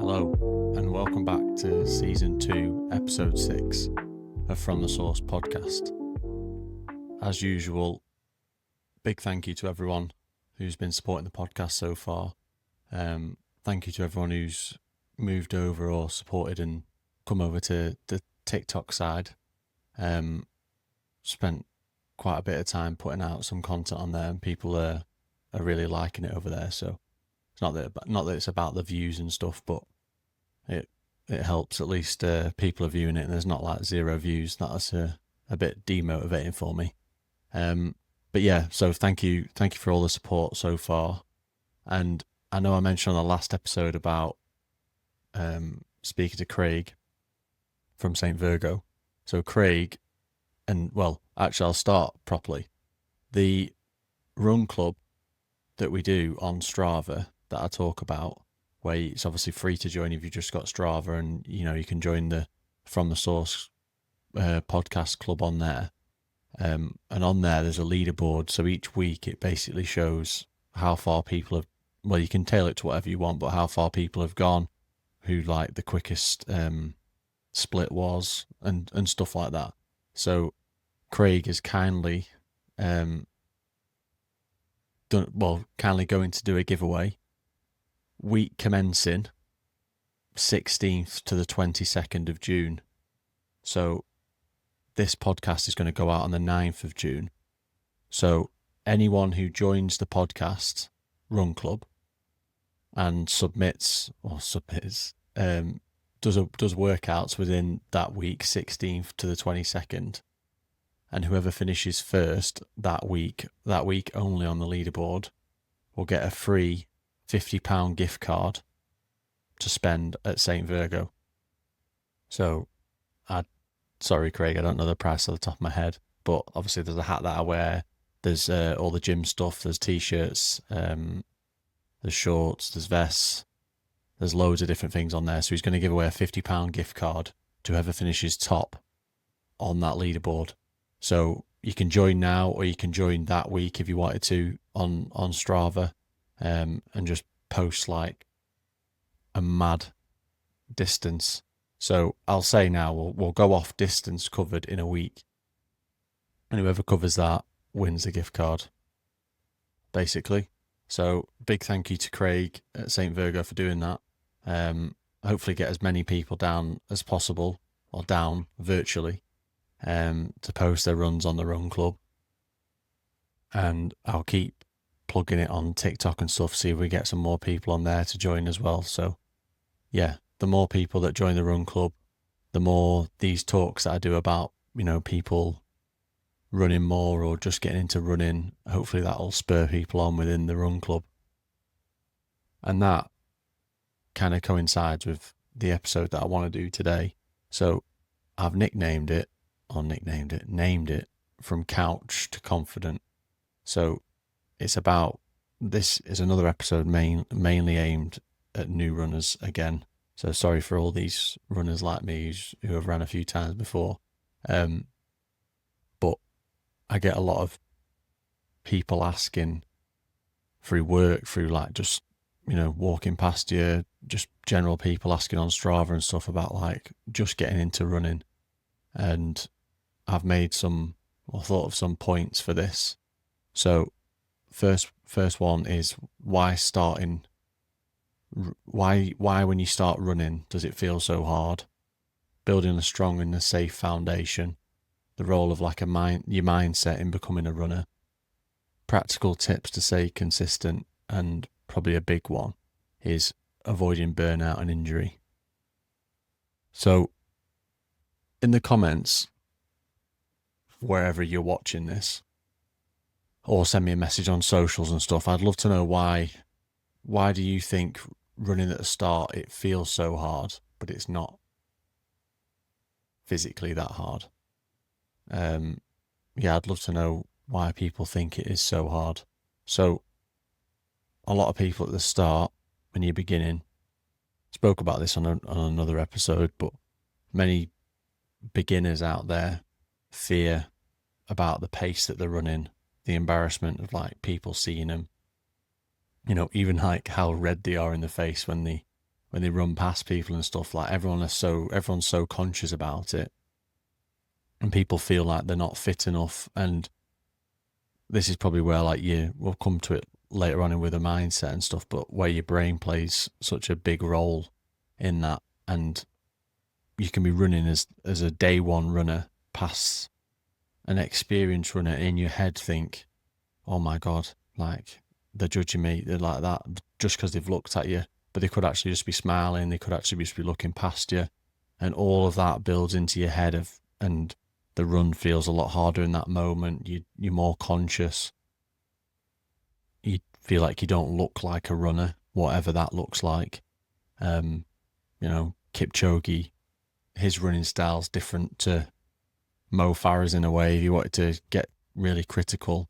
Hello, and welcome back to Season 2, Episode 6 of From the Source podcast. As usual, big thank you to everyone who's been supporting the podcast so far. Thank you to everyone who's moved over or supported and come over to the TikTok side. Spent quite a bit of time putting out some content on there, and people are really liking it over there. So it's not that it's about the views and stuff, but it helps at least people are viewing it, and there's not like 0 views. That's a bit demotivating for me. But yeah, so thank you for all the support so far. And I know I mentioned on the last episode about speaking to Craig from St. Virgo. So Craig, and well, actually I'll start properly. The run club that we do on Strava that I talk about, where it's obviously free to join if you just got Strava, and you can join the From the Source podcast club on there. And on there there's a leaderboard, so each week it basically shows how far people have, well, you can tailor it to whatever you want, but how far people have gone, who like the quickest split was, and stuff like that. So Craig is kindly kindly going to do a giveaway week commencing 16th to the 22nd of June. So this podcast is going to go out on the 9th of June. So anyone who joins the podcast Run Club and does workouts within that week, 16th to the 22nd, and whoever finishes first that week only on the leaderboard, will get a free £50 gift card to spend at St. Virgo. So, sorry Craig, I don't know the price off the top of my head, but obviously there's a hat that I wear, there's all the gym stuff, there's t-shirts, there's shorts, there's vests, there's loads of different things on there. So he's going to give away a £50 gift card to whoever finishes top on that leaderboard. So you can join now, or you can join that week if you wanted to on Strava, and just post like a mad distance. So I'll say now, we'll go off distance covered in a week, and whoever covers that wins the gift card, basically. So big thank you to Craig at St. Virgo for doing that. Hopefully get as many people down as possible, or down virtually, to post their runs on the Run Club. And I'll keep plugging it on TikTok and stuff, see if we get some more people on there to join as well. So yeah, the more people that join the Run Club, the more these talks that I do about, people running more or just getting into running, hopefully that'll spur people on within the Run Club. And that kind of coincides with the episode that I want to do today. So I've named it From Couch to Confident. So it's about, this is another episode mainly aimed at new runners again. So sorry for all these runners like me who have ran a few times before. But I get a lot of people asking through work, through like just, walking past you, just general people asking on Strava and stuff about like just getting into running. And I've thought of some points for this. So first one is why when you start running does it feel so hard? Building a strong and a safe foundation. The role of like your mindset in becoming a runner. Practical tips to stay consistent, and probably a big one is avoiding burnout and injury. So in the comments, wherever you're watching this, or send me a message on socials and stuff, I'd love to know why do you think running at the start it feels so hard, but it's not physically that hard? I'd love to know why people think it is so hard. So a lot of people at the start, when you're beginning, spoke about this on another episode, but many beginners out there fear about the pace that they're running, the embarrassment of like people seeing them, even like how red they are in the face when they when they run past people and stuff, like everyone's so conscious about it, and people feel like they're not fit enough. And this is probably where, like, we'll come to it later on with a mindset and stuff, but where your brain plays such a big role in that. And you can be running as a day one runner past an experienced runner, in your head think, oh my God, like, they're judging me, they're like that, just because they've looked at you. But they could actually just be smiling, they could actually just be looking past you. And all of that builds into your head and the run feels a lot harder in that moment. You're more conscious. You feel like you don't look like a runner, whatever that looks like. Kipchoge, his running style's different to Mo Farah's in a way. If you wanted to get really critical,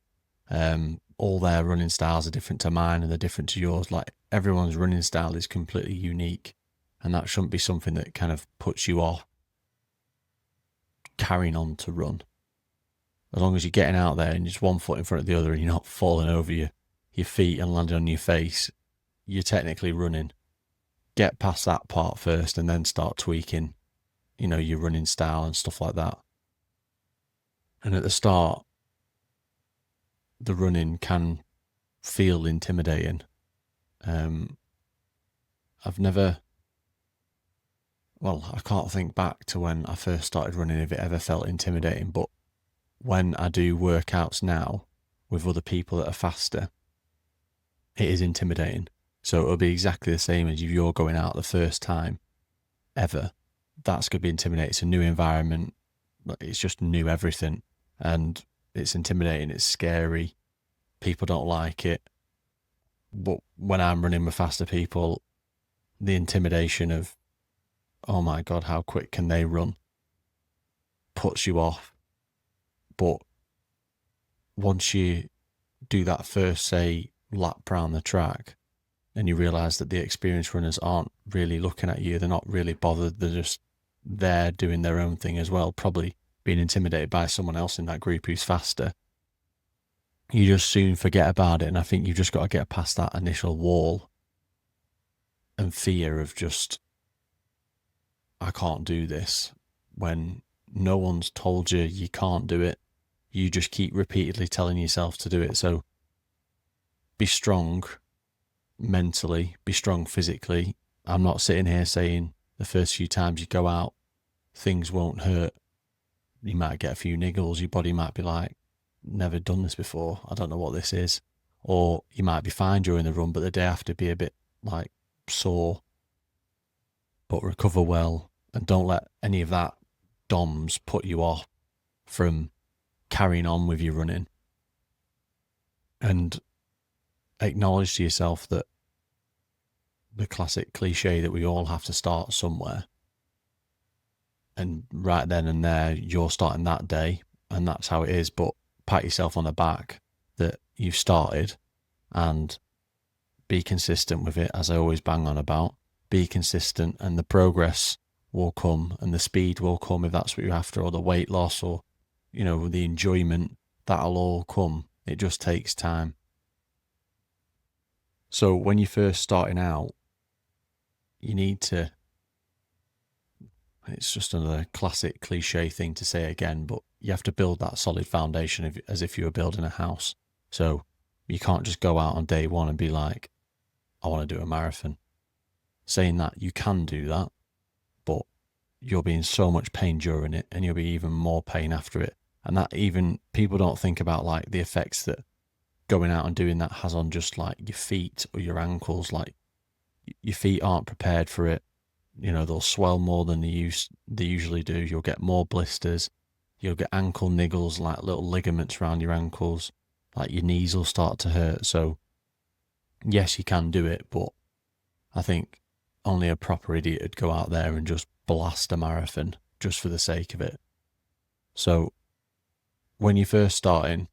all their running styles are different to mine and they're different to yours. Like, everyone's running style is completely unique, and that shouldn't be something that kind of puts you off carrying on to run. As long as you're getting out there and just one foot in front of the other and you're not falling over your feet and landing on your face, you're technically running. Get past that part first and then start tweaking, your running style and stuff like that. And at the start, the running can feel intimidating. I can't think back to when I first started running if it ever felt intimidating, but when I do workouts now with other people that are faster, it is intimidating. So it'll be exactly the same as if you're going out the first time ever. That's going to be intimidating. It's a new environment. It's just new everything. And it's intimidating. It's scary. People don't like it. But when I'm running with faster people, the intimidation of, oh my God, how quick can they run, puts you off. But once you do that first, say, lap around the track, and you realise that the experienced runners aren't really looking at you, they're not really bothered, they're just there doing their own thing as well, probably being intimidated by someone else in that group who's faster, you just soon forget about it. And I think you've just got to get past that initial wall and fear of just, I can't do this, when no one's told you can't do it. You just keep repeatedly telling yourself to do it. So be strong mentally, be strong physically. I'm not sitting here saying the first few times you go out, things won't hurt. You might get a few niggles. Your body might be like, never done this before, I don't know what this is. Or you might be fine during the run, but the day after be a bit like sore. But recover well, and don't let any of that DOMS put you off from carrying on with your running. And acknowledge to yourself that the classic cliche that we all have to start somewhere. And right then and there, you're starting that day, and that's how it is. But pat yourself on the back that you've started, and be consistent with it, as I always bang on about. Be consistent, and the progress will come, and the speed will come if that's what you're after, or the weight loss, or, the enjoyment, that'll all come. It just takes time. So when you're first starting out, you need to, it's just another classic cliche thing to say again, but you have to build that solid foundation as if you were building a house. So you can't just go out on day one and be like, I want to do a marathon. Saying that, you can do that, but you'll be in so much pain during it, and you'll be even more pain after it. And that, even people don't think about like the effects that going out and doing that has on just like your feet or your ankles. Like, your feet aren't prepared for it. They'll swell more than they usually do. You'll get more blisters. You'll get ankle niggles, like little ligaments around your ankles. Like, your knees will start to hurt. So yes, you can do it, but I think only a proper idiot would go out there and just blast a marathon just for the sake of it. So when you're first starting,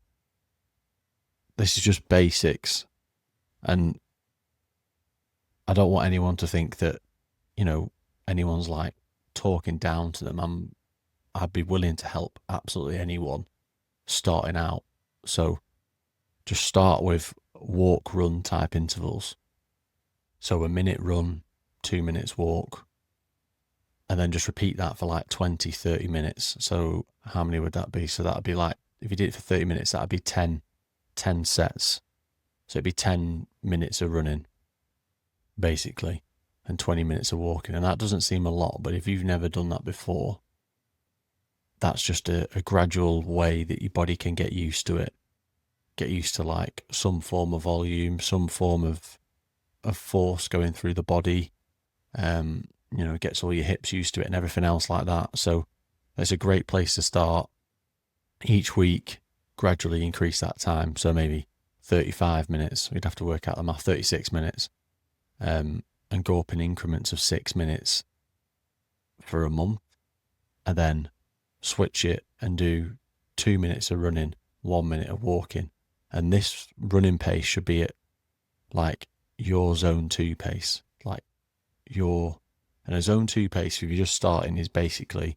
this is just basics. And I don't want anyone to think that, anyone's like talking down to them. I'd be willing to help absolutely anyone starting out. So just start with walk, run type intervals. So a minute run, 2 minutes walk, and then just repeat that for like 20, 30 minutes. So how many would that be? So that'd be like, if you did it for 30 minutes, that'd be 10 sets. So it'd be 10 minutes of running, basically, and 20 minutes of walking. And that doesn't seem a lot, but if you've never done that before, that's just a gradual way that your body can get used to it. Get used to like some form of volume, some form of force going through the body. It gets all your hips used to it and everything else like that. So it's a great place to start. Each week, gradually increase that time. So maybe 35 minutes. We'd have to work out the math, 36 minutes. And go up in increments of 6 minutes for a month. And then switch it and do 2 minutes of running, 1 minute of walking. And this running pace should be at like your zone 2 pace. And a zone 2 pace, if you're just starting, is basically,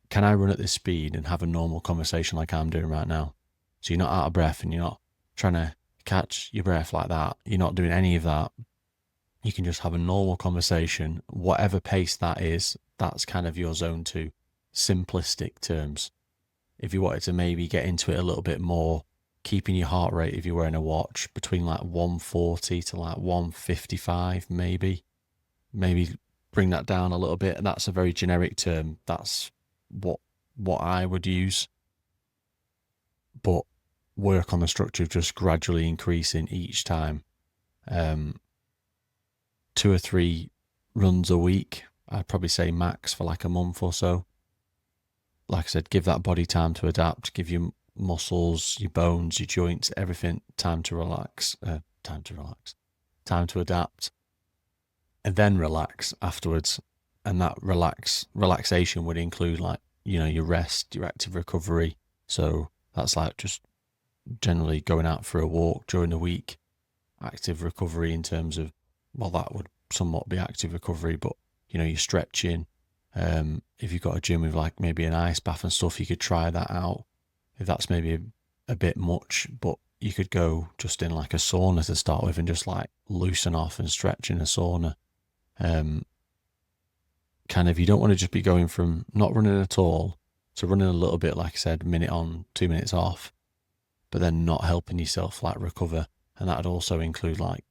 can I run at this speed and have a normal conversation like I'm doing right now? So you're not out of breath and you're not trying to catch your breath like that. You're not doing any of that. You can just have a normal conversation, whatever pace that is. That's kind of your zone 2, simplistic terms. If you wanted to maybe get into it a little bit more, keeping your heart rate, if you're wearing a watch, between like 140 to like 155, maybe bring that down a little bit. And that's a very generic term. That's what I would use. But work on the structure of just gradually increasing each time. 2 or 3 runs a week, I'd probably say max, for like a month or so. Like I said, give that body time to adapt, give your muscles, your bones, your joints, everything time to adapt, and then relax afterwards. And that relaxation would include like, your rest, your active recovery. So that's like just generally going out for a walk during the week. Active recovery in terms of, well, that would somewhat be active recovery, but you're stretching. If you've got a gym with like maybe an ice bath and stuff, you could try that out. If that's maybe a bit much, but you could go just in like a sauna to start with and just like loosen off and stretch in a sauna. Kind of, you don't want to just be going from not running at all to running a little bit, like I said, minute on, 2 minutes off, but then not helping yourself like recover. And that'd also include like,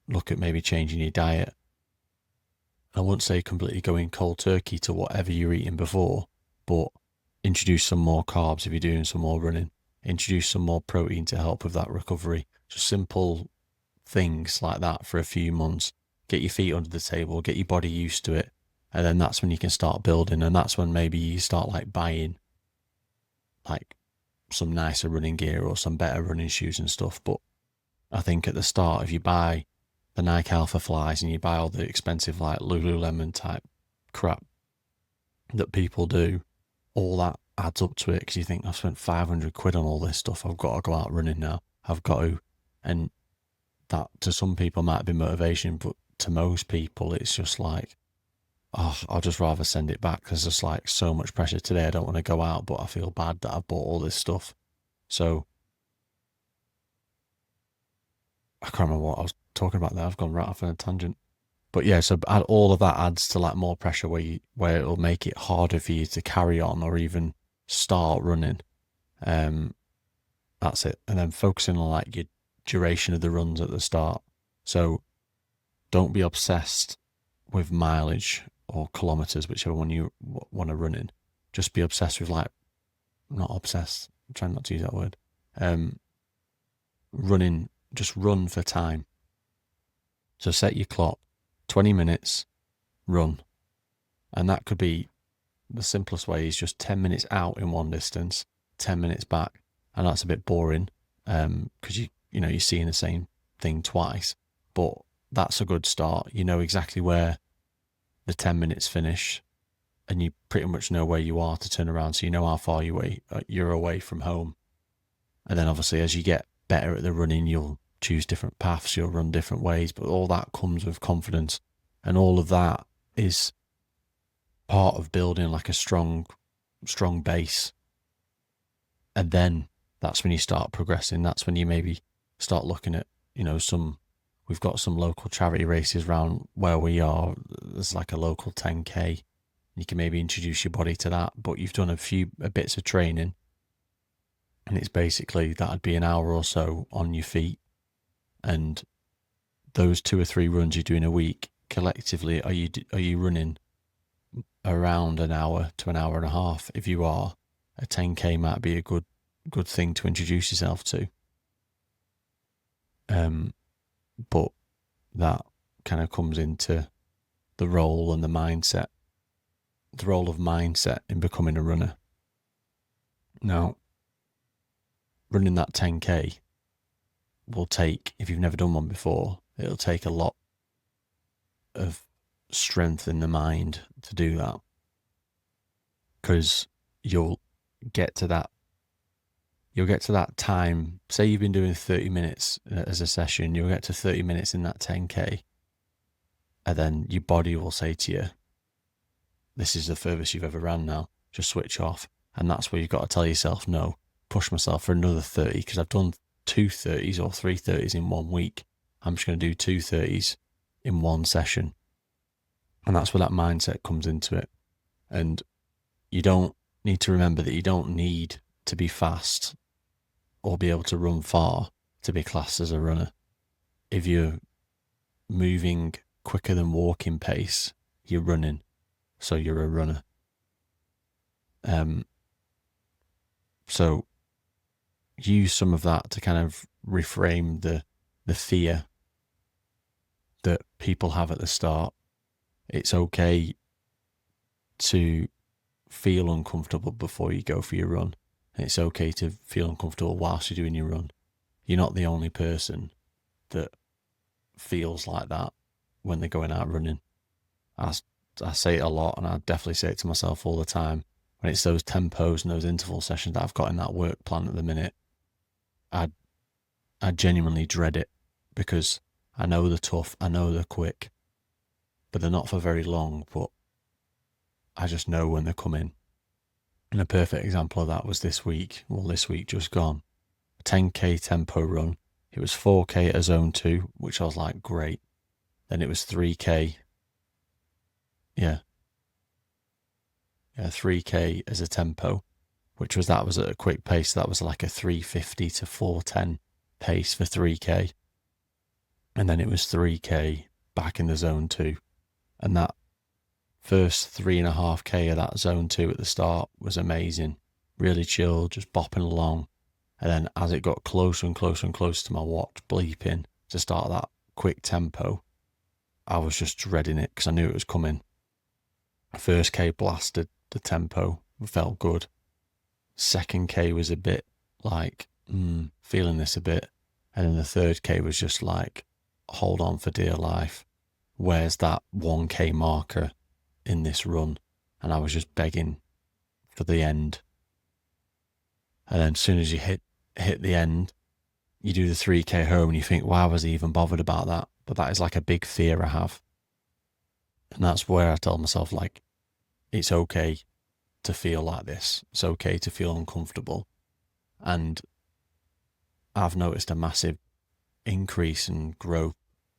look at maybe changing your diet. I wouldn't say completely going cold turkey to whatever you're eating before, but introduce some more carbs if you're doing some more running. Introduce some more protein to help with that recovery. Just simple things like that for a few months. Get your feet under the table, get your body used to it. And then that's when you can start building. And that's when maybe you start like buying like some nicer running gear or some better running shoes and stuff. But I think at the start, if you buy the Nike Alpha Flies and you buy all the expensive like Lululemon type crap that people do, all that adds up to it, because you think, I've spent 500 quid on all this stuff, I've got to go out running now, I've got to. And that to some people might be motivation, but to most people it's just like, oh, I'll just rather send it back because there's like so much pressure today. I don't want to go out, but I feel bad that I've bought all this stuff. So I can't remember what I was talking about there. I've gone right off on a tangent. But yeah, so all of that adds to like more pressure where it'll make it harder for you to carry on or even start running. That's it. And then focusing on like your duration of the runs at the start. So don't be obsessed with mileage or kilometers, whichever one you want to run in. Just be obsessed with like, not obsessed, I'm trying not to use that word. Running, just run for time. So set your clock, 20 minutes, run. And that could be, the simplest way is just 10 minutes out in one distance, 10 minutes back. And that's a bit boring because you're seeing the same thing twice. But that's a good start. You know exactly where the 10 minutes finish, and you pretty much know where you are to turn around, so you know how far you're away from home. And then obviously as you get better at the running, you'll choose different paths, you'll run different ways, but all that comes with confidence. And all of that is part of building like a strong base. And then that's when you start progressing. That's when you maybe start looking at, some we've got some local charity races around where we are. There's like a local 10K. You can maybe introduce your body to that, but you've done a bits of training, and it's basically that'd be an hour or so on your feet, and those 2 or 3 runs you do in a week collectively, are you running around an hour to an hour and a half? If you are, a 10K might be a good thing to introduce yourself to. But that kind of comes into the role and the role of mindset in becoming a runner. Now, running that 10K will take, if you've never done one before, it'll take a lot of strength in the mind to do that, because you'll get to that time. Say you've been doing 30 minutes as a session, you'll get to 30 minutes in that 10K, and then your body will say to you, this is the furthest you've ever ran now, just switch off. And that's where you've got to tell yourself, no, push myself for another 30, because I've done 2 30s or 3 30s in 1 week. I'm just going to do 2 30s in 1 session. And that's where that mindset comes into it. And you don't need to remember that you don't need to be fast or be able to run far to be classed as a runner. If you're moving quicker than walking pace, you're running. So you're a runner. So use some of that to kind of reframe the fear that people have at the start. It's okay to feel uncomfortable before you go for your run. And it's okay to feel uncomfortable whilst you're doing your run. You're not the only person that feels like that when they're going out running. I say it a lot, and I definitely say it to myself all the time. When it's those tempos and those interval sessions that I've got in that work plan at the minute, I genuinely dread it, because I know they're tough, I know they're quick, but they're not for very long, but I just know when they're coming. And a perfect example of that was this week just gone. A 10K tempo run. It was 4K at a zone 2, which I was like, great. Then it was 3K. Yeah, 3K as a tempo, which was at a quick pace. That was like a 350 to 410 pace for 3K. And then it was 3K back in the zone 2. And that first 3.5K of that zone 2 at the start was amazing. Really chill, just bopping along. And then as it got closer and closer and closer to my watch bleeping to start that quick tempo, I was just dreading it, because I knew it was coming. First K blasted the tempo, felt good. Second K was a bit like, feeling this a bit. And then the third K was just like, hold on for dear life. Where's that 1K marker in this run? And I was just begging for the end. And then as soon as you hit the end, you do the 3K home and you think, why was I even bothered about that? But that is like a big fear I have. And that's where I tell myself, like, it's okay to feel like this. It's okay to feel uncomfortable. And I've noticed a massive increase and growth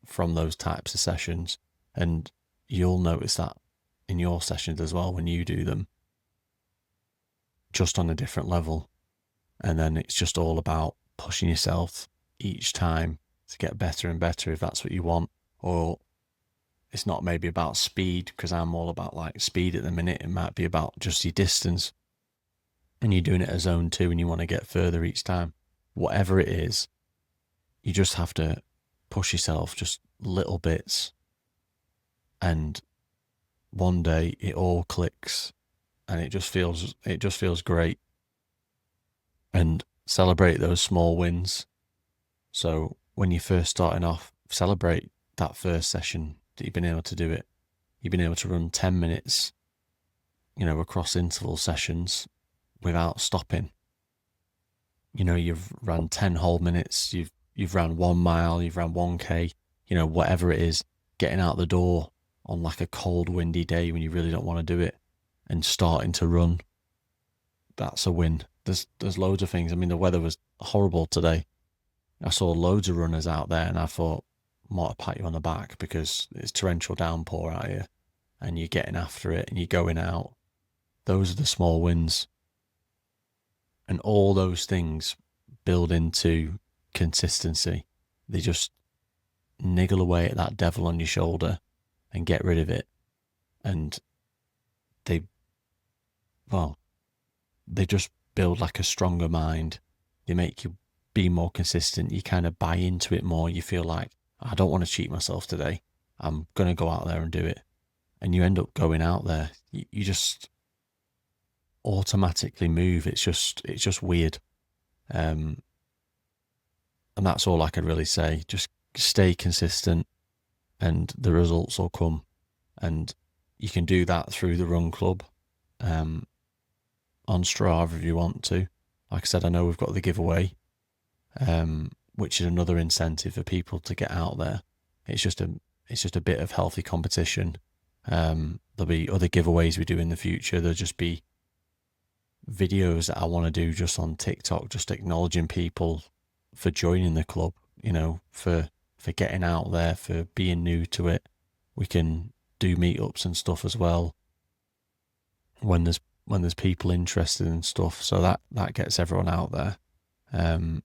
from those types of sessions. And you'll notice that in your sessions as well when you do them, just on a different level. And then it's just all about pushing yourself each time to get better and better, if that's what you want. Or it's not maybe about speed, because I'm all about like speed at the minute. It might be about just your distance, and you're doing it at zone 2 and you want to get further each time. Whatever it is, you just have to push yourself just little bits, and one day it all clicks and it just feels great. And celebrate those small wins. So when you're first starting off, celebrate that first session that you've been able to do it. You've been able to run 10 minutes, across interval sessions without stopping. You've run 10 whole minutes, you've ran 1 mile, you've ran 1K, whatever it is, getting out the door on like a cold, windy day when you really don't want to do it and starting to run. That's a win. There's loads of things. I mean, the weather was horrible today. I saw loads of runners out there and I thought, more to pat you on the back because it's torrential downpour out here and you're getting after it and you're going out. Those are the small wins. And all those things build into consistency. They just niggle away at that devil on your shoulder and get rid of it. And they just build like a stronger mind. They make you be more consistent. You kind of buy into it more. You feel like, I don't want to cheat myself today. I'm going to go out there and do it. And you end up going out there. You just automatically move. It's just weird. And that's all I could really say. Just stay consistent and the results will come. And you can do that through the Run Club on Strava if you want to. Like I said, I know we've got the giveaway, which is another incentive for people to get out there. It's just a bit of healthy competition. There'll be other giveaways we do in the future. There'll just be videos that I want to do just on TikTok, just acknowledging people for joining the club, for getting out there, for being new to it. We can do meetups and stuff as well when there's people interested in stuff, so that gets everyone out there. And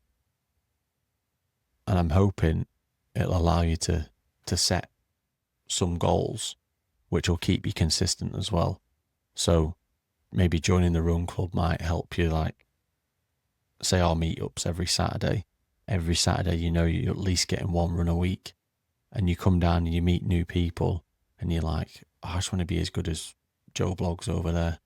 I'm hoping it'll allow you to set some goals which will keep you consistent as well. So maybe joining the Run Club might help you, like, say our meetups every Saturday. Every Saturday, you're at least getting one run a week. And you come down and you meet new people and you're like, I just want to be as good as Joe Bloggs over there.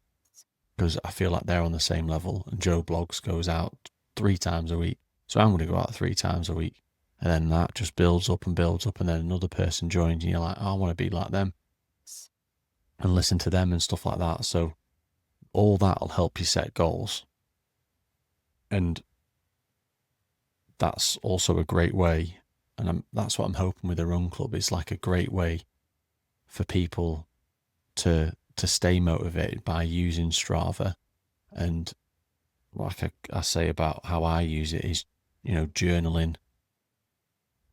Because I feel like they're on the same level. And Joe Bloggs goes out 3 times a week. So I'm going to go out 3 times a week. And then that just builds up. And then another person joins and you're like, I want to be like them. And listen to them and stuff like that. So all that will help you set goals. And that's also a great way, and that's what I'm hoping with the Run Club. It's like a great way for people to stay motivated by using Strava. And like I say about how I use it is, journaling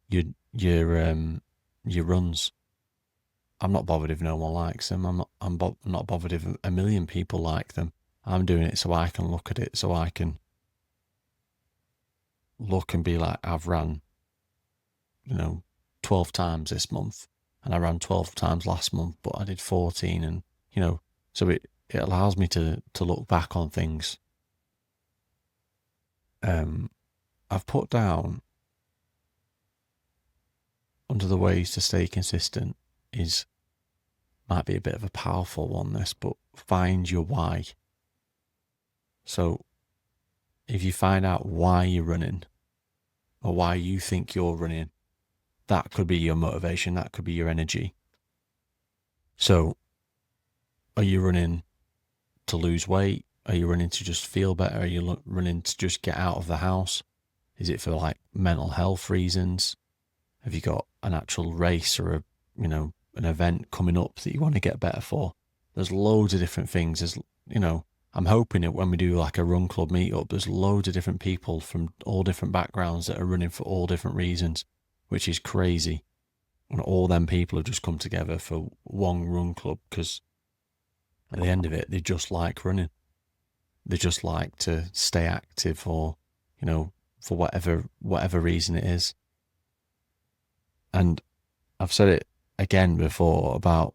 your runs. I'm not bothered if no one likes them. I'm not bothered if a million people like them. I'm doing it so I can look at it, so I can look and be like, I've ran, 12 times this month, and I ran 12 times last month, but I did 14, and so it allows me to look back on things. I've put down under the ways to stay consistent might be a bit of a powerful one, this, but find your why. So if you find out why you're running or why you think you're running, that could be your motivation, that could be your energy. So are you running to lose weight? Are you running to just feel better? Are you running to just get out of the house? Is it for like mental health reasons? Have you got an actual race or an event coming up that you want to get better for? There's loads of different things. There's, I'm hoping that when we do like a Run Club meetup, there's loads of different people from all different backgrounds that are running for all different reasons, which is crazy. And all them people have just come together for one Run Club because at the end of it, they just like running. They just like to stay active or, for whatever reason it is. And I've said it again before about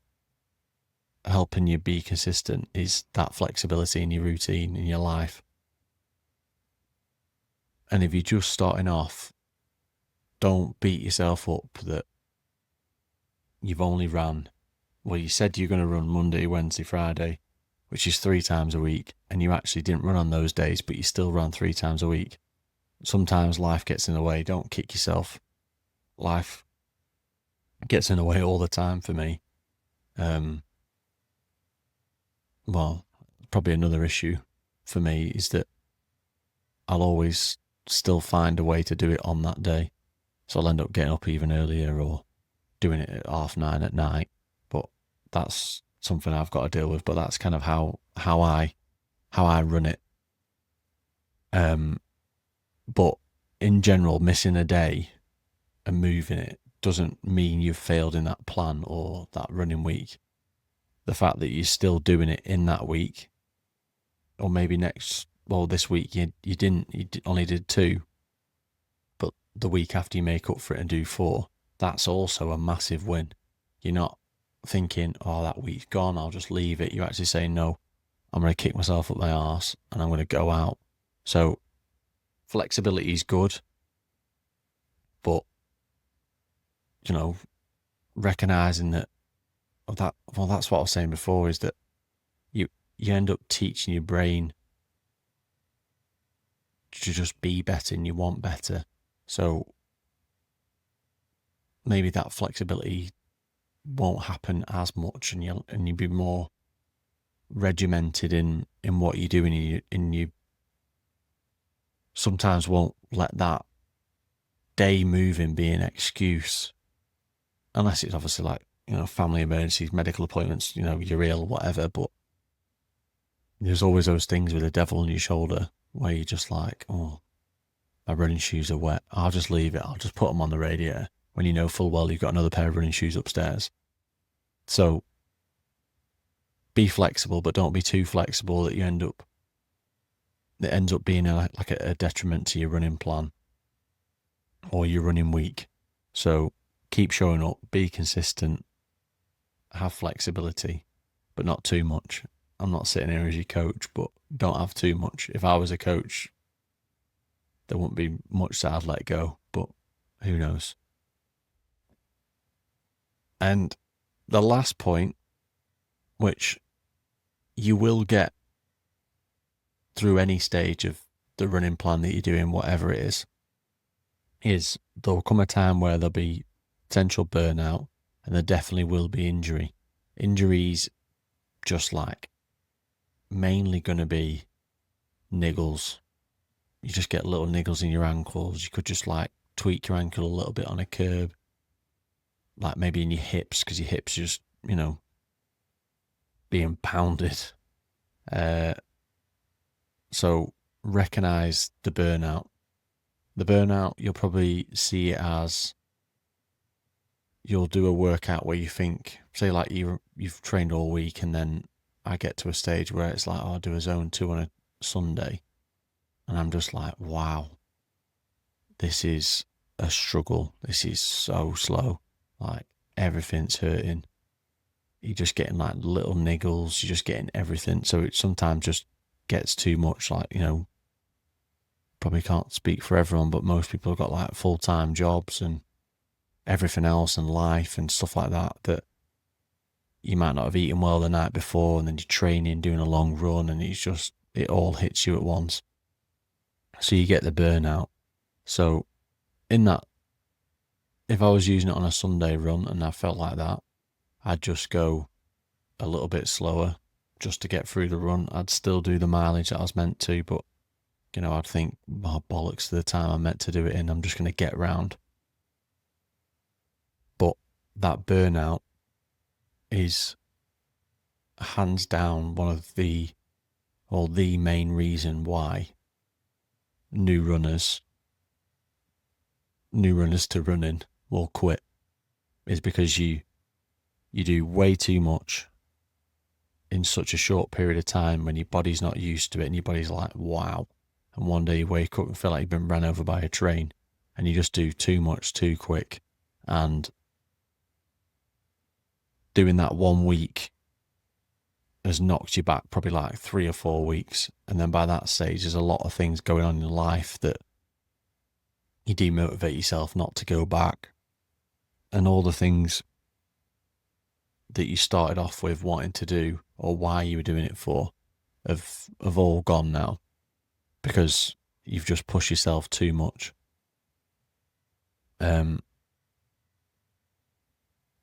helping you be consistent is that flexibility in your routine, in your life. And if you're just starting off, don't beat yourself up that you've only you said you're going to run Monday, Wednesday, Friday, which is 3 times a week, and you actually didn't run on those days, but you still run 3 times a week. Sometimes life gets in the way. Don't kick yourself. Life gets in the way all the time for me. Well, probably another issue for me is that I'll always still find a way to do it on that day. So I'll end up getting up even earlier or doing it at 9:30 at night. But that's something I've got to deal with. But that's kind of how I run it. But in general, missing a day and moving it doesn't mean you've failed in that plan or that running week. The fact that you're still doing it in that week, or maybe this week you only did 2, but the week after you make up for it and do 4, that's also a massive win. You're not thinking, oh, that week's gone, I'll just leave it. You're actually saying, no, I'm going to kick myself up my arse and I'm going to go out. So flexibility is good, but, recognizing that, that's what I was saying before, is that you end up teaching your brain to just be better and you want better. So maybe that flexibility won't happen as much, and you'll be more regimented in what you do, and you sometimes won't let that day moving be an excuse, unless it's obviously like, family emergencies, medical appointments, you're ill, whatever. But there's always those things with the devil on your shoulder where you're just like, oh, my running shoes are wet, I'll just leave it, I'll just put them on the radiator, when you know full well you've got another pair of running shoes upstairs. So be flexible, but don't be too flexible that it ends up being like a detriment to your running plan or your running week. So keep showing up, be consistent, have flexibility, but not too much. I'm not sitting here as your coach, but don't have too much. If I was a coach, there wouldn't be much that I'd let go, but who knows? And the last point, which you will get through any stage of the running plan that you're doing, whatever it is there'll come a time where there'll be potential burnout, and there definitely will be injury. Injuries just like mainly going to be niggles. You just get little niggles in your ankles. You could just like tweak your ankle a little bit on a curb, like maybe in your hips, because your hips are just, being pounded. So recognize the burnout. The burnout, you'll probably see it as, you'll do a workout where you think, say like you've trained all week, and then I get to a stage where it's like, I'll do a zone 2 on a Sunday, and I'm just like, wow, this is a struggle. This is so slow. Like everything's hurting. You're just getting like little niggles. You're just getting everything. So it sometimes just gets too much. Like, probably can't speak for everyone, but most people have got like full-time jobs and everything else and life and stuff like that you might not have eaten well the night before, and then you're training, doing a long run, and it all hits you at once. So you get the burnout. So in that, if I was using it on a Sunday run and I felt like that, I'd just go a little bit slower just to get through the run. I'd still do the mileage that I was meant to, but, I'd think, oh, bollocks to the time I'm meant to do it in, I'm just going to get round. But that burnout is hands down one of the main reason why new runners to running will quit, is because you do way too much in such a short period of time when your body's not used to it, and your body's like, wow. And one day you wake up and feel like you've been ran over by a train, and you just do too much too quick. And doing that 1 week has knocked you back probably like 3 or 4 weeks. And then by that stage, there's a lot of things going on in life that you demotivate yourself not to go back. And all the things that you started off with wanting to do, or why you were doing it for, have all gone now, because you've just pushed yourself too much.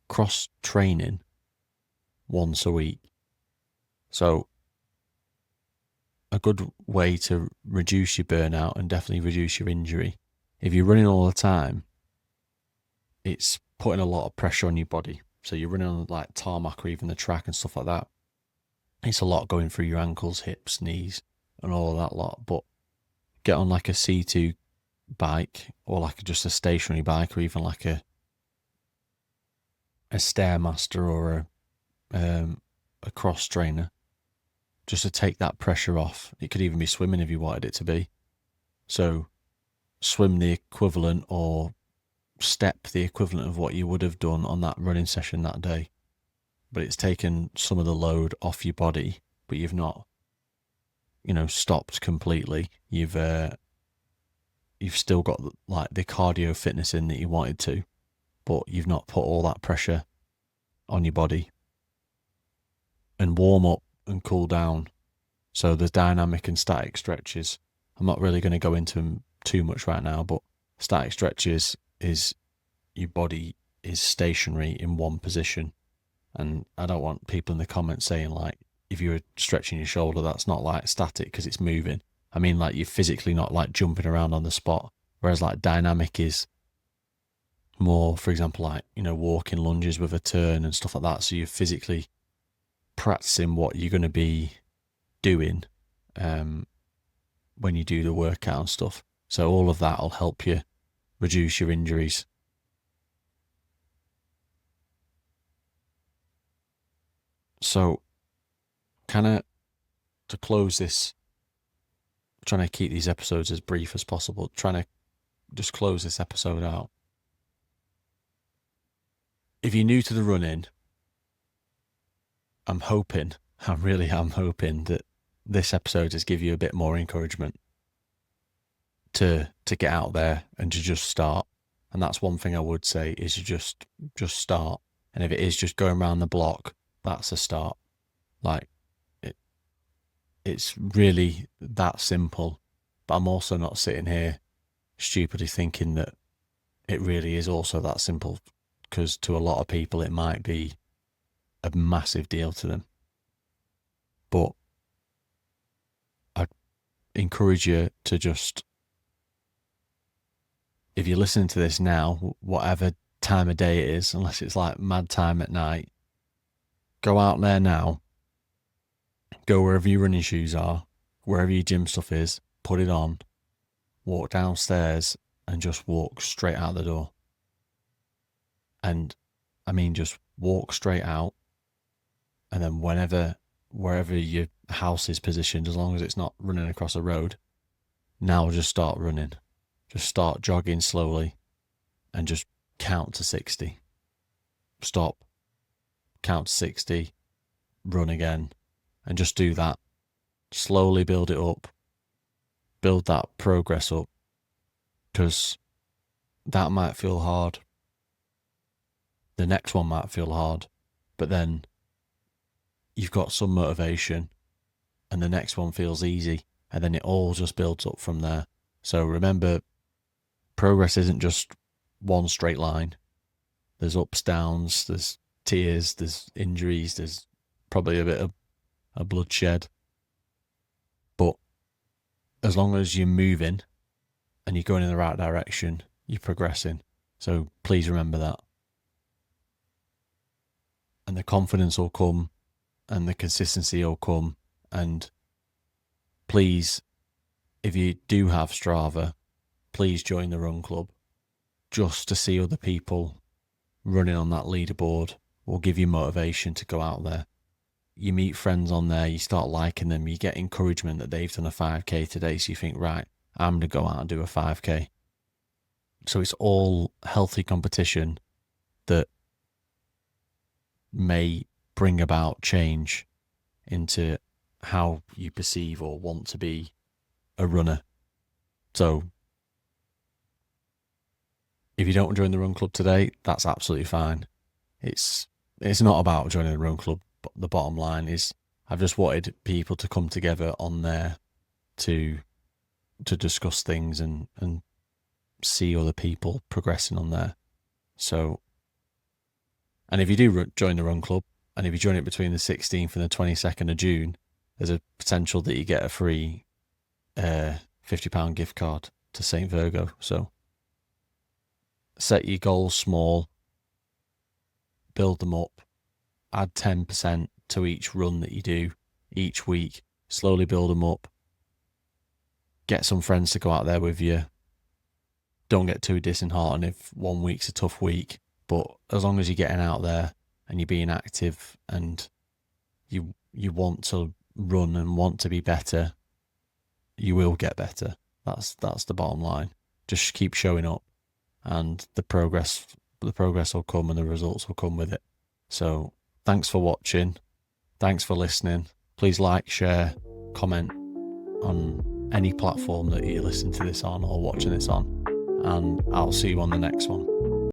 Cross training once a week. So a good way to reduce your burnout and definitely reduce your injury, if you're running all the time, it's putting a lot of pressure on your body. So you're running on like tarmac or even the track and stuff like that. It's a lot going through your ankles, hips, knees, and all of that lot. But get on like a C2 bike, or like just a stationary bike, or even like a a stairmaster or a cross trainer, just to take that pressure off. It could even be swimming if you wanted it to be. So swim the equivalent or step the equivalent of what you would have done on that running session that day. But it's taken some of the load off your body, but you've not, stopped completely. You've still got like the cardio fitness in that you wanted to, but you've not put all that pressure on your body. And warm up and cool down. So there's dynamic and static stretches. I'm not really going to go into them too much right now, but static stretches is your body is stationary in one position. And I don't want people in the comments saying like, if you're stretching your shoulder, that's not like static because it's moving. I mean, like you're physically not like jumping around on the spot. Whereas like dynamic is more, for example, like, walking lunges with a turn and stuff like that. So you're physically practicing what you're going to be doing when you do the workout and stuff. So all of that will help you reduce your injuries. So kind of to close this, trying to keep these episodes as brief as possible, trying to just close this episode out. If you're new to the running, I really am hoping that this episode has given you a bit more encouragement to get out there and to just start. And that's one thing I would say is you just start. And if it is just going around the block, that's a start. Like it's really that simple. But I'm also not sitting here stupidly thinking that it really is also that simple, because to a lot of people it might be a massive deal to them. But I encourage you to just, if you're listening to this now, whatever time of day it is, unless it's like mad time at night, go out there now, go wherever your running shoes are, wherever your gym stuff is, put it on, walk downstairs and just walk straight out the door. And I mean, just walk straight out, and then wherever your house is positioned, as long as it's not running across a road, now just start running. Just start jogging slowly and just count to 60. Stop, count to 60, run again, and just do that. Slowly build it up. Build that progress up, because that might feel hard. The next one might feel hard, but then you've got some motivation and the next one feels easy, and then it all just builds up from there. So remember, progress isn't just one straight line. There's ups, downs, there's tears, there's injuries, there's probably a bit of bloodshed. But as long as you're moving and you're going in the right direction, you're progressing. So please remember that. And the confidence will come and the consistency will come. And please, if you do have Strava, please join the run club. Just to see other people running on that leaderboard will give you motivation to go out there. You meet friends on there, you start liking them, you get encouragement that they've done a 5K today, so you think, right, I'm going to go out and do a 5K. So it's all healthy competition that may bring about change into how you perceive or want to be a runner. So if you don't join the run club today, that's absolutely fine. It's not about joining the run club. But the bottom line is, I've just wanted people to come together on there to discuss things and see other people progressing on there. So, and if you do join the run club, and if you join it between the 16th and the 22nd of June, there's a potential that you get a free £50 gift card to St. Virgo. So set your goals small, build them up, add 10% to each run that you do each week, slowly build them up, get some friends to go out there with you. Don't get too disheartened if one week's a tough week. But as long as you're getting out there and you're being active and you want to run and want to be better, you will get better. That's the bottom line. Just keep showing up, and the progress will come and the results will come with it. So thanks for watching. Thanks for listening. Please like, share, comment on any platform that you listen to this on or watching this on. And I'll see you on the next one.